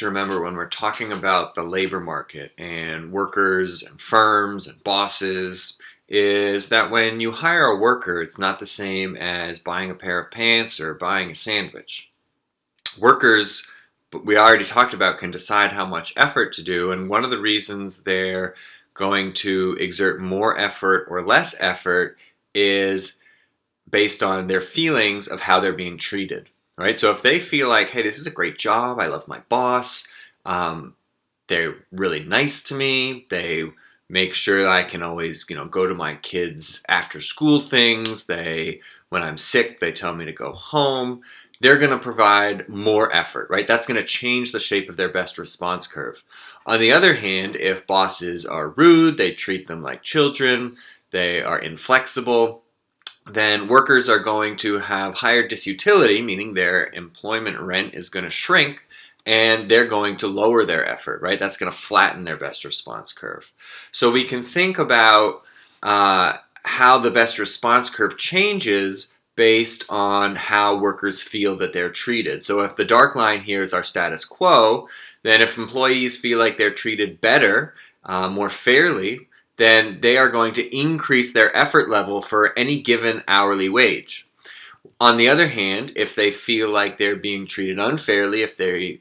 to remember when we're talking about the labor market and workers and firms and bosses is that when you hire a worker, it's not the same as buying a pair of pants or buying a sandwich. Workers, we already talked about, can decide how much effort to do, and one of the reasons they're going to exert more effort or less effort is based on their feelings of how they're being treated. Right? So if they feel like, hey, this is a great job, I love my boss, um, they're really nice to me, they make sure that I can always, go to my kids' after school things, when I'm sick, they tell me to go home, they're going to provide more effort, right? That's going to change the shape of their best response curve. On the other hand, if bosses are rude, they treat them like children, they are inflexible, then workers are going to have higher disutility, meaning their employment rent is going to shrink, and they're going to lower their effort, right? That's going to flatten their best response curve. So we can think about how the best response curve changes based on how workers feel that they're treated. So if the dark line here is our status quo, then if employees feel like they're treated better, more fairly, then they are going to increase their effort level for any given hourly wage. On the other hand, if they feel like they're being treated unfairly, if they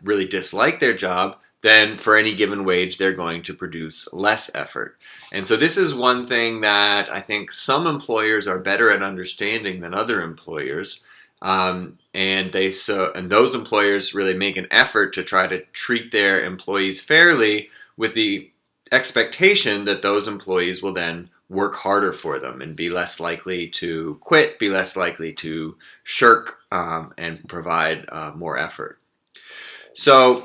really dislike their job, then for any given wage, they're going to produce less effort. And so this is one thing that I think some employers are better at understanding than other employers. And those employers really make an effort to try to treat their employees fairly, with the expectation that those employees will then work harder for them and be less likely to quit, be less likely to shirk, and provide more effort. So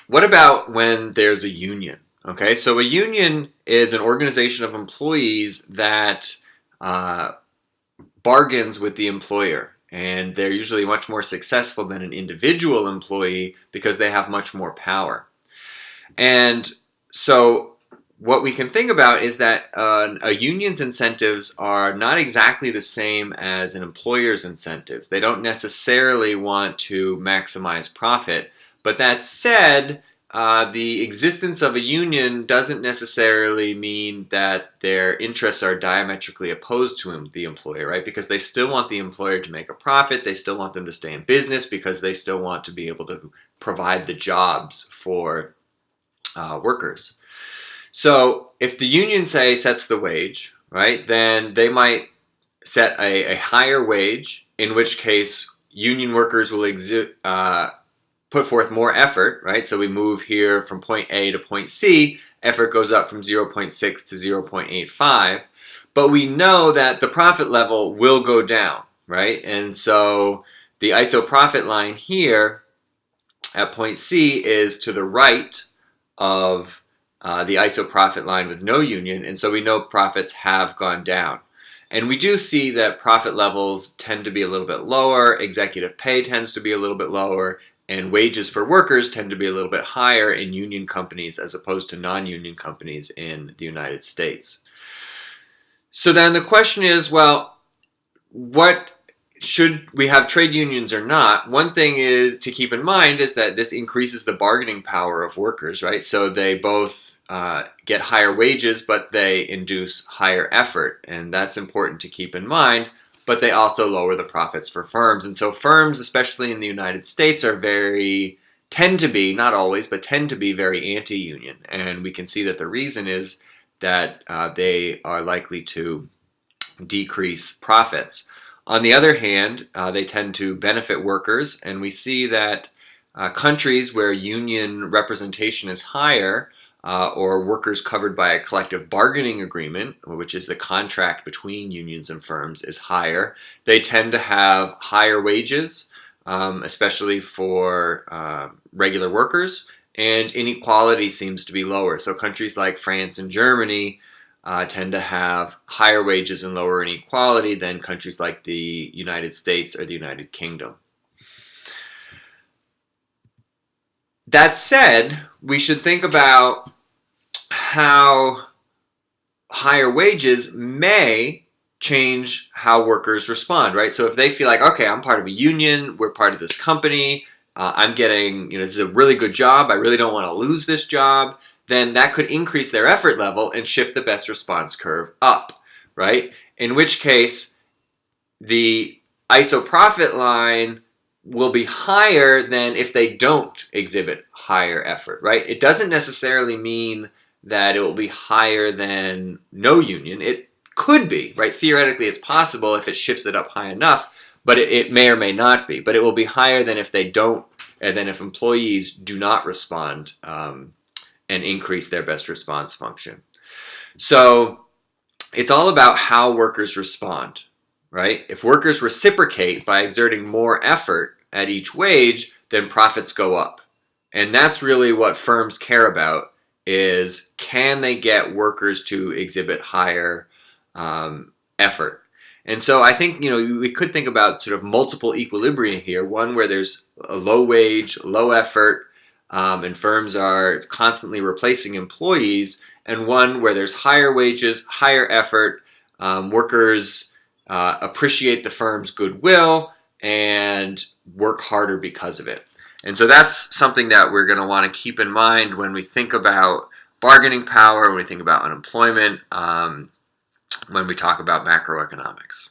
what about when there's a union? Okay, so a union is an organization of employees that bargains with the employer, and they're usually much more successful than an individual employee because they have much more power. And so what we can think about is that a union's incentives are not exactly the same as an employer's incentives. They don't necessarily want to maximize profit. But that said, the existence of a union doesn't necessarily mean that their interests are diametrically opposed to the employer, right? Because they still want the employer to make a profit. They still want them to stay in business because they still want to be able to provide the jobs for workers. So if the union, say, sets the wage, right, then they might set a higher wage, in which case union workers will put forth more effort, right? So we move here from point A to point C, effort goes up from 0.6 to 0.85, but we know that the profit level will go down, right? And so the ISO profit line here at point C is to the right of the ISO profit line with no union, and so we know profits have gone down. And we do see that profit levels tend to be a little bit lower, executive pay tends to be a little bit lower, and wages for workers tend to be a little bit higher in union companies as opposed to non-union companies in the United States. So then the question is, well, what should we have trade unions or not? One thing is to keep in mind is that this increases the bargaining power of workers, right? So they both get higher wages, but they induce higher effort, and that's important to keep in mind. But they also lower the profits for firms, and so firms, especially in the United States, tend to be, not always, but tend to be very anti-union, and we can see that the reason is that they are likely to decrease profits. On the other hand, they tend to benefit workers, and we see that countries where union representation is higher, or workers covered by a collective bargaining agreement, which is the contract between unions and firms, is higher, they tend to have higher wages, especially for regular workers, and inequality seems to be lower. So countries like France and Germany tend to have higher wages and lower inequality than countries like the United States or the United Kingdom. That said, we should think about how higher wages may change how workers respond, right? So if they feel like, okay, I'm part of a union, we're part of this company, I'm getting, this is a really good job, I really don't want to lose this job, then that could increase their effort level and shift the best response curve up, right? In which case, the ISO profit line will be higher than if they don't exhibit higher effort, right? It doesn't necessarily mean that it will be higher than no union. It could be, right? Theoretically, it's possible if it shifts it up high enough, but it may or may not be. But it will be higher than if they don't, and then if employees do not respond and increase their best response function. So it's all about how workers respond, right? If workers reciprocate by exerting more effort at each wage, then profits go up. And that's really what firms care about, is can they get workers to exhibit higher effort? And so I think, we could think about sort of multiple equilibria here. One where there's a low wage, low effort, and firms are constantly replacing employees, and one where there's higher wages, higher effort, workers appreciate the firm's goodwill and work harder because of it. And so that's something that we're going to want to keep in mind when we think about bargaining power, when we think about unemployment, when we talk about macroeconomics.